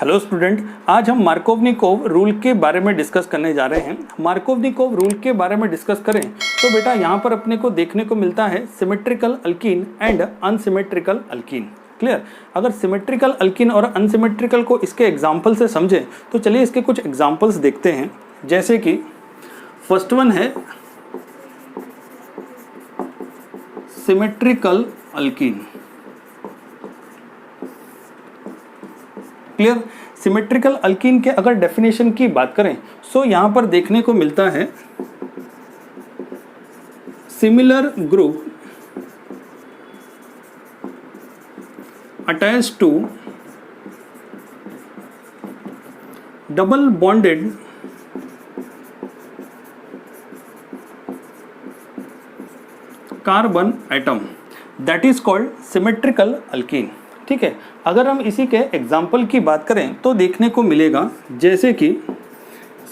Hello student, आज हम Markovnikov rule के बारे में डिस्कस करने जा रहे हैं। मार्कोवनिकोव रूल के बारे में डिस्कस करें तो बेटा यहाँ पर अपने को देखने को मिलता है symmetrical alkyne and unsymmetrical alkyne. Clear? अगर सिमेट्रिकल अल्कीन और अनसिमेट्रिकल को इसके एग्जाम्पल से समझें तो चलिए इसके कुछ एग्जाम्पल्स देखते हैं। जैसे कि फर्स्ट वन है symmetrical alkyne. Clear? Symmetrical alkyne के अगर डेफिनेशन की बात करें सो यहां पर देखने को मिलता है similar group attached to double bonded carbon atom, that is called symmetrical alkene. ठीक है, अगर हम इसी के एग्जाम्पल की बात करें तो देखने को मिलेगा जैसे कि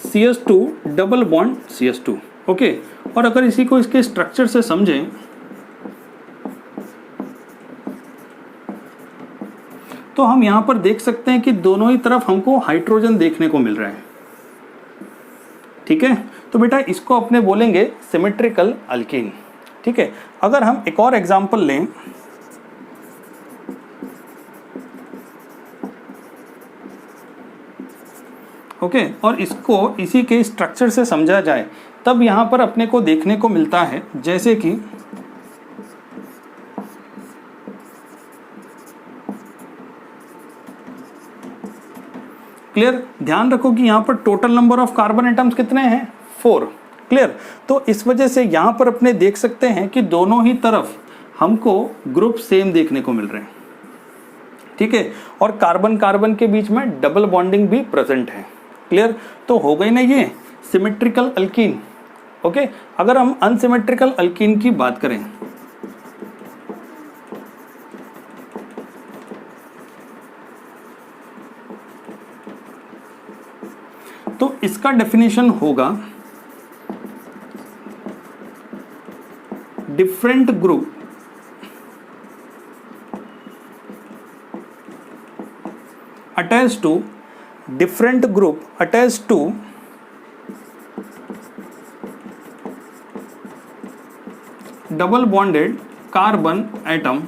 CH2 double bond CH2। Okay, और अगर इसी को इसके स्ट्रक्चर से समझें तो हम यहां पर देख सकते हैं कि दोनों ही तरफ हमको हाइड्रोजन देखने को मिल रहा है। ठीक है, तो बेटा इसको अपने बोलेंगे सिमेट्रिकल अल्कीन। ठीक है, अगर हम एक और एग्जाम्पल लें ओके, और इसको इसी के स्ट्रक्चर से समझा जाए तब यहां पर अपने को देखने को मिलता है जैसे कि क्लियर? ध्यान रखो कि यहां पर total number of carbon atoms कितने हैं? 4। क्लियर? तो इस वजह से यहां पर अपने देख सकते हैं कि दोनों ही तरफ हमको ग्रुप सेम देखने को मिल रहे हैं। ठीक है, और कार्बन कार्बन के बीच में डबल बॉन्डिंग भी प्रेजेंट है। क्लियर? तो हो गई ना ये सिमेट्रिकल अल्कीन। ओके, अगर हम अनसिमेट्रिकल अल्कीन की बात करें तो इसका डेफिनेशन होगा different group attached to different group attached to double bonded carbon atom।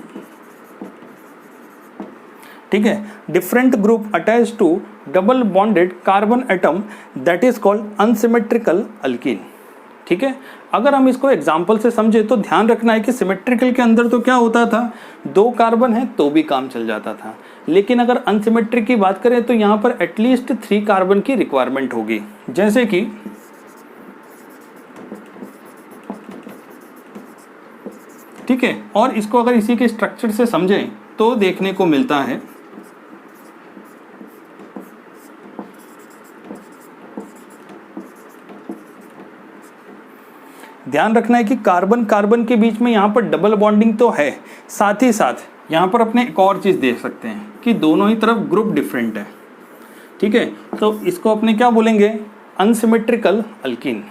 ठीक है, different group attached to double bonded carbon atom that is called unsymmetrical alkene। ठीक है, अगर हम इसको एग्जाम्पल से समझे तो ध्यान रखना है कि सिमेट्रिकल के अंदर तो क्या होता था, 2 कार्बन है तो भी काम चल जाता था, लेकिन अगर अनसिमेट्रिक की बात करें तो यहां पर एटलीस्ट 3 कार्बन की रिक्वायरमेंट होगी। जैसे कि ठीक है, और इसको अगर इसी के स्ट्रक्चर से समझें तो देखने को मिलता है ध्यान रखना है कि कार्बन कार्बन के बीच में यहां पर डबल बॉन्डिंग तो है, साथ ही साथ यहां पर अपने एक और चीज देख सकते हैं कि दोनों ही तरफ ग्रुप डिफरेंट है। ठीक है, तो इसको अपने क्या बोलेंगे? Unsymmetrical alkyne.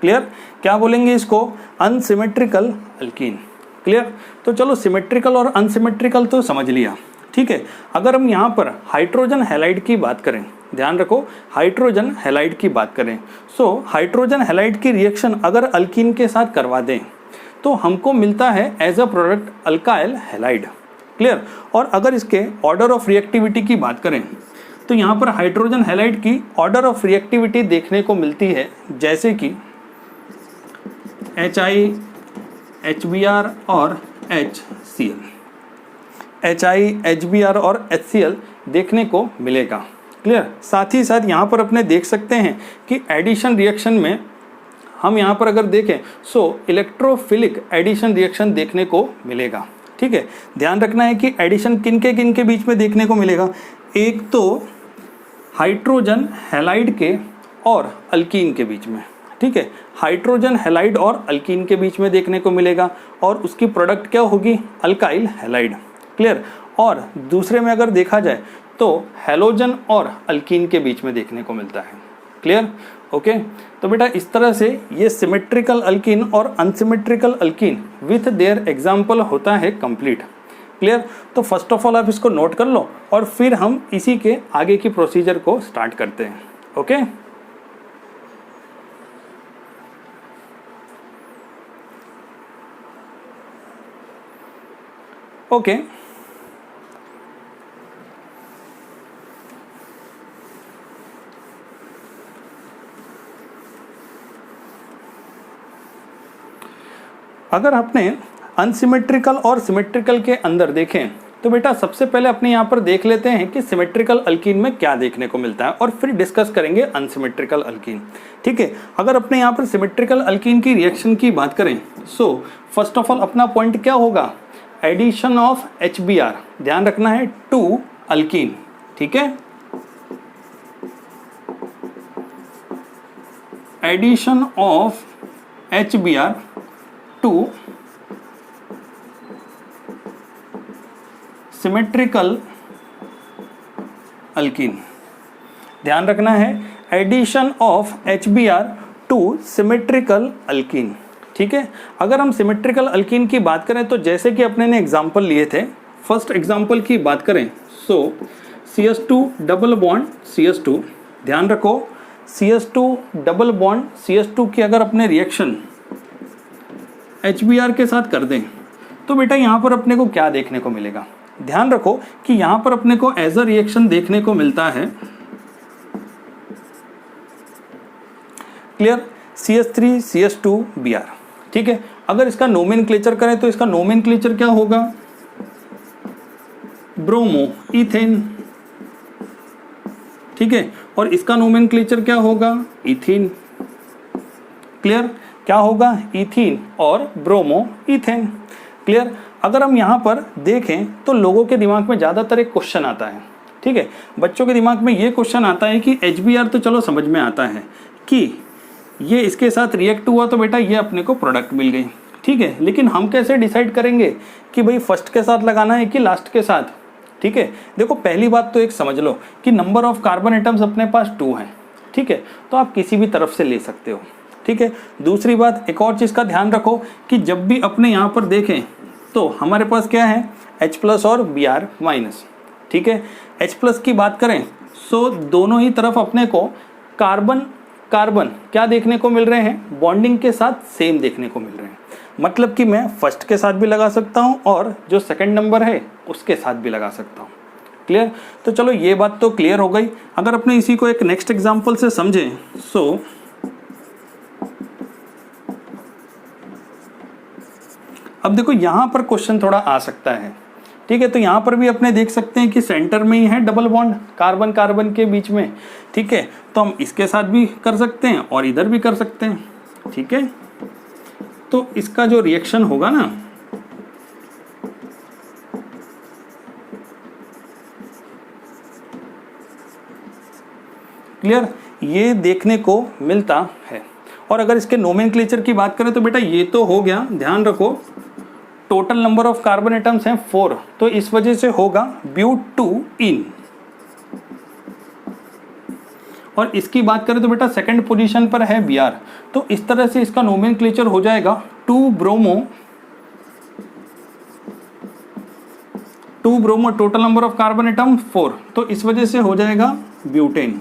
क्लियर? क्या बोलेंगे इसको? Unsymmetrical alkyne. क्लियर? तो चलो सिमेट्रिकल और अनसिमेट्रिकल तो समझ लिया। ठीक है, अगर हम यहाँ पर हाइड्रोजन हैलाइड की बात करें, ध्यान रखो हाइड्रोजन हैलाइड की बात करें, सो हाइड्रोजन हैलाइड की रिएक्शन अगर अल्कीन के साथ करवा दें तो हमको मिलता है as a product alkyl halide. Clear? और अगर इसके ऑर्डर ऑफ रिएक्टिविटी की बात करें तो यहाँ पर हाइड्रोजन हैलाइड की ऑर्डर ऑफ रिएक्टिविटी देखने को मिलती है जैसे कि HI, HBr और HCl। HI, HBr और HCl देखने को मिलेगा। क्लियर? साथ ही साथ यहाँ पर अपने देख सकते हैं कि एडिशन रिएक्शन में हम यहाँ पर अगर देखें सो इलेक्ट्रोफिलिक एडिशन रिएक्शन देखने को मिलेगा। ठीक है, ध्यान रखना है कि एडिशन किन के बीच में देखने को मिलेगा? एक तो हाइड्रोजन हैलाइड के और अल्कीन के बीच में। ठीक है, हाइड्रोजन हैलाइड और अल्कीन के बीच में देखने को मिलेगा और उसकी प्रोडक्ट क्या होगी? Alkyl halide. क्लियर? और दूसरे में अगर देखा जाए तो हैलोजन और अल्कीन के बीच में देखने को मिलता है। क्लियर? ओके, तो बेटा इस तरह से ये सिमेट्रिकल अल्कीन और unsymmetrical alkyne with their example होता है कंप्लीट। क्लियर? तो फर्स्ट ऑफ ऑल आप इसको नोट कर लो और फिर हम इसी के आगे की प्रोसीजर को स्टार्ट करते हैं। Okay, okay. अगर आपने अनसिमेट्रिकल और सिमेट्रिकल के अंदर देखें तो बेटा सबसे पहले अपने यहाँ पर देख लेते हैं कि सिमेट्रिकल अल्कीन में क्या देखने को मिलता है और फिर डिस्कस करेंगे अनसिमेट्रिकल अल्कीन। ठीक है, अगर अपने यहाँ पर सिमेट्रिकल अल्कीन की रिएक्शन की बात करें सो फर्स्ट ऑफ ऑल अपना पॉइंट क्या होगा, एडिशन ऑफ HBr, ध्यान रखना है, टू अल्कीन। ठीक है, addition of HBr to symmetrical alkene. ध्यान रखना है, addition of HBr to symmetrical alkene. ठीक है, अगर हम सिमेट्रिकल अल्कीन की बात करें तो जैसे कि अपने ने एग्जांपल लिए थे, फर्स्ट एग्जांपल की बात करें सो CH2 डबल बॉन्ड CH2, ध्यान रखो CH2 डबल बॉन्ड CH2 की अगर अपने रिएक्शन HBr के साथ कर दें तो बेटा यहाँ पर अपने को क्या देखने को मिलेगा, ध्यान रखो कि यहाँ पर अपने को एज अ रिएक्शन देखने को मिलता है, क्लियर, CH3CH2Br। ठीक है, अगर इसका नोमेनक्लेचर करें तो इसका नोमेनक्लेचर क्या होगा, ब्रोमो इथेन। ठीक है, और इसका नोमेनक्लेचर क्या होगा, इथीन। क्लियर, क्या होगा, इथीन और ब्रोमो इथेन। क्लियर, अगर हम यहाँ पर देखें तो लोगों के दिमाग में ज़्यादातर एक क्वेश्चन आता है। ठीक है, बच्चों के दिमाग में ये क्वेश्चन आता है कि HBr तो चलो समझ में आता है कि ये इसके साथ रिएक्ट हुआ तो बेटा ये अपने को प्रोडक्ट मिल गई। ठीक है, लेकिन हम कैसे डिसाइड करेंगे कि भाई फर्स्ट के साथ लगाना है कि लास्ट के साथ। ठीक है, देखो पहली बात तो एक समझ लो कि नंबर ऑफ कार्बन एटम्स अपने पास 2 हैं। ठीक है, तो आप किसी भी तरफ से ले सकते हो। ठीक है, दूसरी बात एक और चीज़ का ध्यान रखो कि जब भी अपने यहाँ पर देखें तो हमारे पास क्या है, H+ और Br-। ठीक है, H+ की बात करें सो दोनों ही तरफ अपने को कार्बन कार्बन क्या देखने को मिल रहे हैं, बॉन्डिंग के साथ सेम देखने को मिल रहे हैं। मतलब कि मैं फर्स्ट के साथ भी लगा सकता हूँ और जो सेकंड नंबर है उसके साथ भी लगा सकता हूँ। क्लियर, तो चलो ये बात तो क्लियर हो गई। अगर अपने इसी को एक नेक्स्ट एग्जाम्पल से समझें सो अब देखो यहाँ पर क्वेश्चन थोड़ा आ सकता है। ठीक है, तो यहाँ पर भी अपने देख सकते हैं कि सेंटर में ही है डबल बॉन्ड कार्बन कार्बन के बीच में। ठीक है, तो हम इसके साथ भी कर सकते हैं और इधर भी कर सकते हैं। ठीक है, तो इसका जो रिएक्शन होगा ना, क्लियर, ये देखने को मिलता है। और अगर इसके नोमेनक्लेचर की बात करें तो बेटा ये तो हो गया, ध्यान रखो total number of carbon atoms हैं 4, तो इस वजह से होगा ब्यूटूइन। और इसकी बात करें तो बेटा सेकंड पोजीशन पर है Br, तो इस तरह से इसका नोमेनक्लेचर हो जाएगा 2 bromo, total number of carbon atom 4, तो इस वजह से हो जाएगा butane.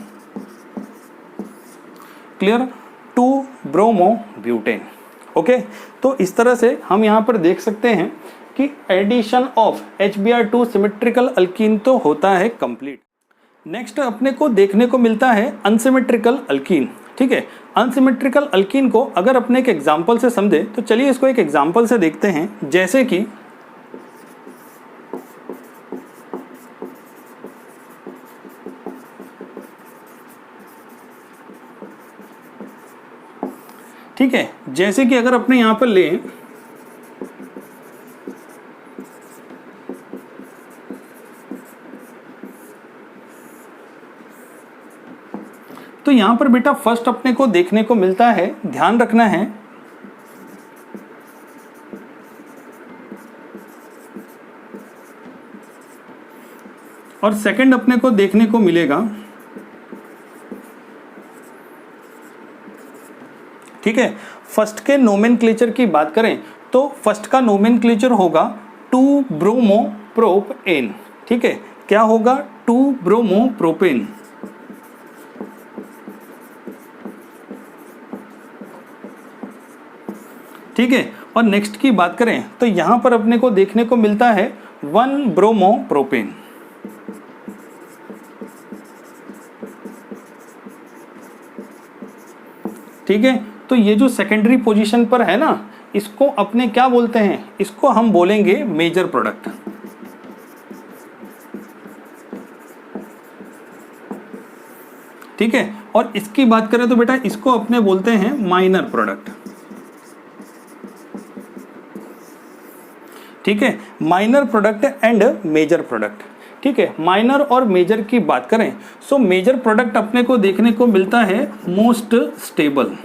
Clear, 2 bromo butane. Okay, तो इस तरह से हम यहाँ पर देख सकते हैं कि addition of HBr to symmetrical alkene तो होता है कंप्लीट। नेक्स्ट अपने को देखने को मिलता है अनसिमेट्रिकल अल्कीन। ठीक है, अनसिमेट्रिकल अल्कीन को अगर अपने एक एग्जाम्पल से समझे तो चलिए इसको एक एग्जाम्पल से देखते हैं। जैसे कि ठीक है, जैसे कि अगर अपने यहां पर लें तो यहां पर बेटा फर्स्ट अपने को देखने को मिलता है, ध्यान रखना है, और सेकंड अपने को देखने को मिलेगा। ठीक है, फर्स्ट के नोमेनक्लेचर की बात करें तो फर्स्ट का नोमेनक्लेचर होगा 2 ब्रोमो प्रोपेन। ठीक है, क्या होगा 2 ब्रोमो प्रोपेन। ठीक है, और नेक्स्ट की बात करें तो यहां पर अपने को देखने को मिलता है 1 ब्रोमो प्रोपेन। ठीक है, तो ये जो सेकेंडरी पोजीशन पर है ना, इसको अपने क्या बोलते हैं, इसको हम बोलेंगे मेजर प्रोडक्ट। ठीक है, और इसकी बात करें तो बेटा इसको अपने बोलते हैं माइनर प्रोडक्ट। ठीक है, minor product and major product. ठीक है, माइनर और मेजर की बात करें सो मेजर प्रोडक्ट अपने को देखने को मिलता है मोस्ट स्टेबल।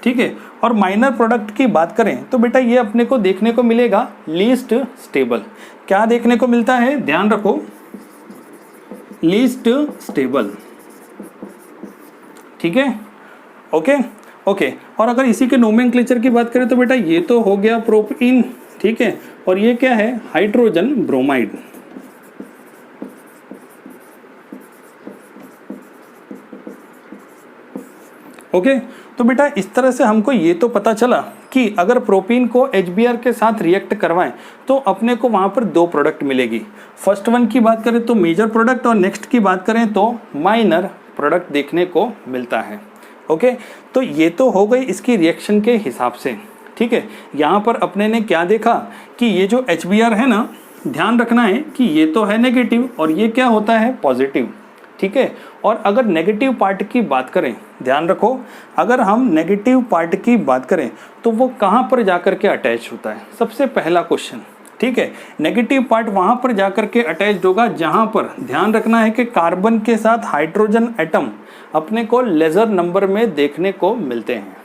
ठीक है, और माइनर प्रोडक्ट की बात करें तो बेटा ये अपने को देखने को मिलेगा लीस्ट स्टेबल। क्या देखने को मिलता है, ध्यान रखो, लीस्ट स्टेबल। ठीक है, ओके ओके। और अगर इसी के नोमेनक्लेचर की बात करें तो बेटा ये तो हो गया प्रोपीन। ठीक है, और ये क्या है, हाइड्रोजन ब्रोमाइड। ओके, तो बेटा इस तरह से हमको ये तो पता चला कि अगर प्रोपीन को HBr के साथ रिएक्ट करवाएं तो अपने को वहां पर 2 प्रोडक्ट मिलेगी। फर्स्ट वन की बात करें तो मेजर प्रोडक्ट, और नेक्स्ट की बात करें तो माइनर प्रोडक्ट देखने को मिलता है। ओके, तो ये तो हो गई इसकी रिएक्शन के हिसाब से। ठीक है, यहाँ पर अपने ने क्या देखा कि ये जो HBr है ना, ध्यान रखना है कि ये तो है नेगेटिव और ये क्या होता है, पॉजिटिव। ठीक है, और अगर नेगेटिव पार्ट की बात करें, ध्यान रखो, अगर हम नेगेटिव पार्ट की बात करें तो वो कहाँ पर जाकर के अटैच होता है, सबसे पहला क्वेश्चन। ठीक है, नेगेटिव पार्ट वहाँ पर जाकर के अटैच होगा जहाँ पर, ध्यान रखना है कि कार्बन के साथ हाइड्रोजन एटम अपने को लेजर नंबर में देखने को मिलते हैं।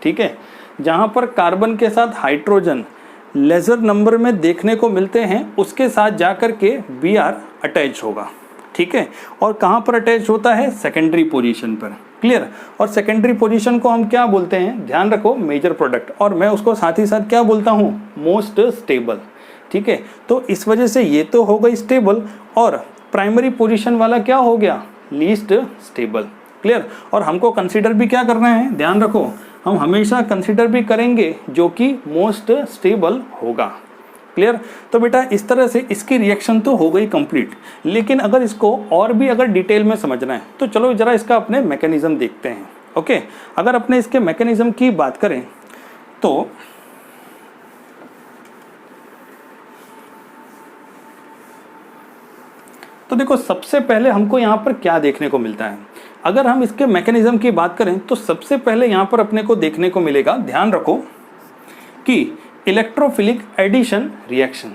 ठीक है, जहाँ पर कार्बन के साथ हाइड्रोजन लेजर नंबर में देखने को मिलते हैं उसके साथ जाकर के Br अटैच होगा। ठीक है, और कहाँ पर अटैच होता है, सेकेंडरी पोजीशन पर। क्लियर, और सेकेंडरी पोजीशन को हम क्या बोलते हैं, ध्यान रखो, मेजर प्रोडक्ट, और मैं उसको साथ ही साथ क्या बोलता हूँ, मोस्ट स्टेबल। ठीक है, तो इस वजह से ये तो हो गई स्टेबल, और प्राइमरी पोजीशन वाला क्या हो गया, लीस्ट स्टेबल। क्लियर, और हमको कंसीडर भी क्या करना है, ध्यान रखो, हम हमेशा कंसीडर भी करेंगे जो कि मोस्ट स्टेबल होगा। क्लियर, तो बेटा इस तरह से इसकी रिएक्शन तो हो गई कंप्लीट। लेकिन अगर इसको और भी अगर डिटेल में समझना है तो चलो जरा इसका अपने मैकेनिज्म देखते हैं। ओके, अगर अपने इसके मैकेनिज्म की बात करें तो देखो, सबसे पहले हमको यहाँ पर क्या देखने को मिलता है, अगर हम इसके मैकेनिज्म की बात करें तो सबसे पहले यहाँ पर अपने को देखने को मिलेगा, ध्यान रखो, कि इलेक्ट्रोफिलिक एडिशन रिएक्शन।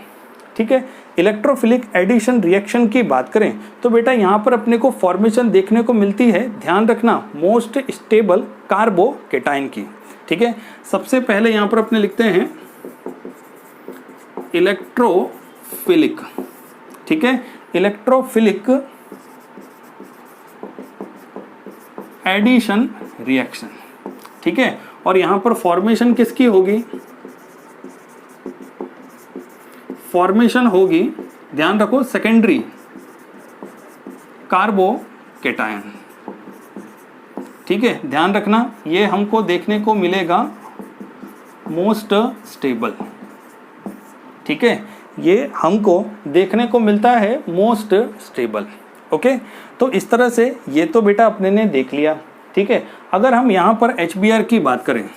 ठीक है, इलेक्ट्रोफिलिक एडिशन रिएक्शन की बात करें तो बेटा यहाँ पर अपने को फॉर्मेशन देखने को मिलती है, ध्यान रखना, मोस्ट स्टेबल कार्बोकेटाइन की। ठीक है, सबसे पहले यहाँ पर अपने लिखते हैं इलेक्ट्रोफिलिक। ठीक है, इलेक्ट्रोफिलिक एडिशन रिएक्शन। ठीक है, और यहां पर फॉर्मेशन किसकी होगी, फॉर्मेशन होगी, ध्यान रखो, सेकेंडरी कार्बोकेटायन। ठीक है, ध्यान रखना, ये हमको देखने को मिलेगा मोस्ट स्टेबल। ठीक है, ये हमको देखने को मिलता है मोस्ट स्टेबल। ओके, तो इस तरह से ये तो बेटा अपने ने देख लिया। ठीक है, अगर हम यहाँ पर HBr की बात करें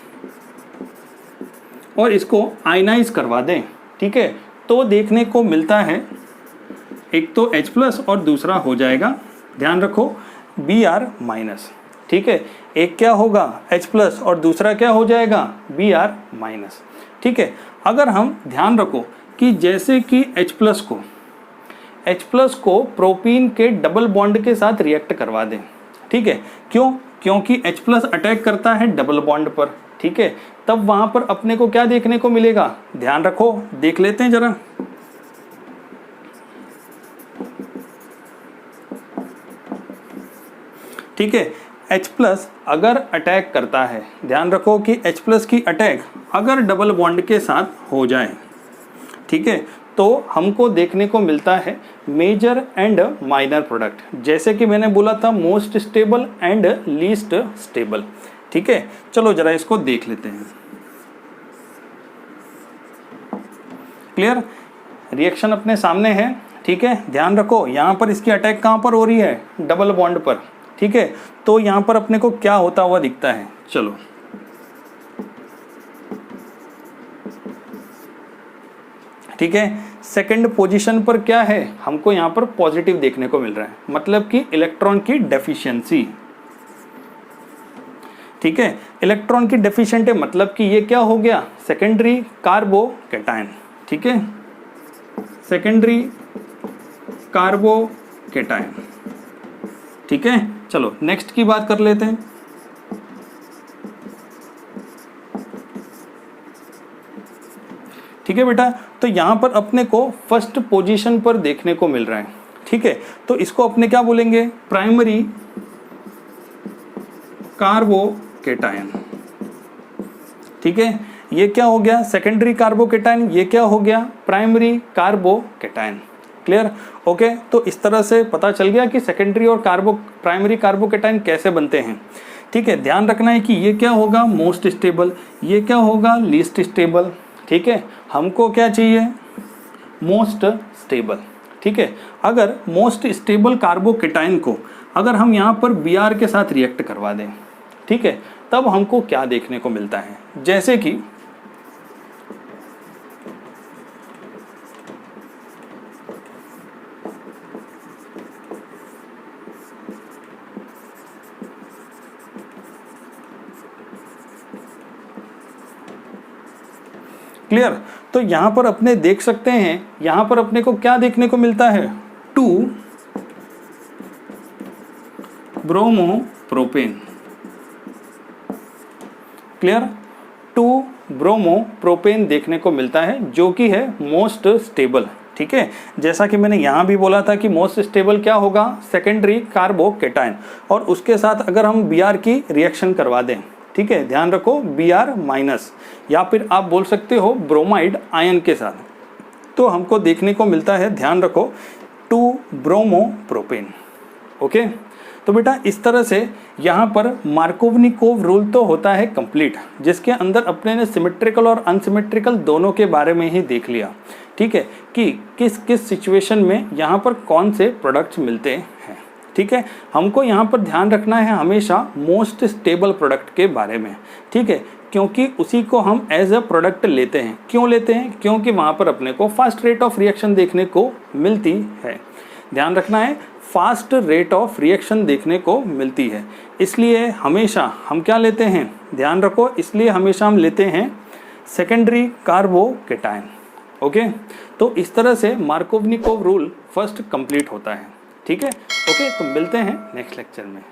और इसको आयनाइज करवा दें, ठीक है, तो देखने को मिलता है एक तो H+ और दूसरा हो जाएगा, ध्यान रखो, Br-। ठीक है, एक क्या होगा H+ और दूसरा क्या हो जाएगा Br-। ठीक है, अगर हम ध्यान रखो कि जैसे कि H+ को प्रोपीन के डबल बॉन्ड के साथ रिएक्ट करवा दें। ठीक है, क्यों, क्योंकि H+ अटैक करता है डबल बॉन्ड पर। ठीक है, तब वहां पर अपने को क्या देखने को मिलेगा, ध्यान रखो, देख लेते हैं जरा। ठीक है, H+ अगर अटैक करता है, ध्यान रखो कि H+ की अटैक अगर डबल बॉन्ड के साथ हो जाए, ठीक है, तो हमको देखने को मिलता है मेजर एंड माइनर प्रोडक्ट, जैसे कि मैंने बोला था most stable and least stable. ठीक है, चलो जरा इसको देख लेते हैं। क्लियर, रिएक्शन अपने सामने है। ठीक है, ध्यान रखो यहाँ पर इसकी अटैक कहाँ पर हो रही है, डबल बॉन्ड पर। ठीक है, तो यहाँ पर अपने को क्या होता हुआ दिखता है, चलो ठीक है, सेकंड पोजीशन पर क्या है, हमको यहाँ पर पॉजिटिव देखने को मिल रहा है, मतलब कि इलेक्ट्रॉन की डेफिशिएंसी। ठीक है, इलेक्ट्रॉन की डेफिशिएंट है, मतलब कि ये क्या हो गया, सेकेंडरी कार्बोकैटायन। ठीक है, सेकेंडरी कार्बोकैटायन। ठीक है, चलो नेक्स्ट की बात कर लेते हैं। ठीक है बेटा, तो यहां पर अपने को फर्स्ट पोजीशन पर देखने को मिल रहा है। ठीक है, तो इसको अपने क्या बोलेंगे, प्राइमरी कार्बोकैटायन। ठीक है, ये क्या हो गया, सेकेंडरी कार्बोकैटायन, ये क्या हो गया, प्राइमरी कार्बोकैटायन। Clear, okay. तो इस तरह से पता चल गया कि सेकेंडरी और प्राइमरी कार्बोकैटायन कैसे बनते हैं। ठीक है, ध्यान रखना है कि ये क्या होगा, मोस्ट स्टेबल, ये क्या होगा, लीस्ट स्टेबल। ठीक है, हमको क्या चाहिए, मोस्ट स्टेबल। ठीक है, अगर मोस्ट स्टेबल कार्बोकैटायन को अगर हम यहाँ पर Br के साथ रिएक्ट करवा दें, ठीक है, तब हमको क्या देखने को मिलता है, जैसे कि क्लियर। तो यहां पर अपने देख सकते हैं, यहां पर अपने को क्या देखने को मिलता है, 2 ब्रोमोप्रोपेन। क्लियर, 2 ब्रोमोप्रोपेन देखने को मिलता है, जो कि है मोस्ट स्टेबल। ठीक है, जैसा कि मैंने यहां भी बोला था कि मोस्ट स्टेबल क्या होगा, सेकेंडरी कार्बोकैटायन, और उसके साथ अगर हम Br की रिएक्शन करवा दें, ठीक है, ध्यान रखो Br माइनस, या फिर आप बोल सकते हो ब्रोमाइड आयन के साथ, तो हमको देखने को मिलता है, ध्यान रखो, 2 ब्रोमोप्रोपेन। ओके, तो बेटा इस तरह से यहाँ पर मार्कोवनिकोव रूल तो होता है कंप्लीट, जिसके अंदर अपने ने सिमेट्रिकल और अनसिमेट्रिकल दोनों के बारे में ही देख लिया। ठीक है, कि किस किस सिचुएशन में यहाँ पर कौन से प्रोडक्ट्स मिलते हैं। ठीक है, हमको यहाँ पर ध्यान रखना है हमेशा मोस्ट स्टेबल प्रोडक्ट के बारे में। ठीक है, क्योंकि उसी को हम एज अ प्रोडक्ट लेते हैं। क्यों लेते हैं, क्योंकि वहाँ पर अपने को फास्ट रेट ऑफ रिएक्शन देखने को मिलती है। ध्यान रखना है, फास्ट रेट ऑफ रिएक्शन देखने को मिलती है, इसलिए हमेशा हम क्या लेते हैं, ध्यान रखो, इसलिए हमेशा हम लेते हैं सेकेंडरी कार्बोकैटायन। ओके, तो इस तरह से मार्कोवनिकोव रूल फर्स्ट कंप्लीट होता है। ठीक है, ओके, तो मिलते हैं नेक्स्ट लेक्चर में।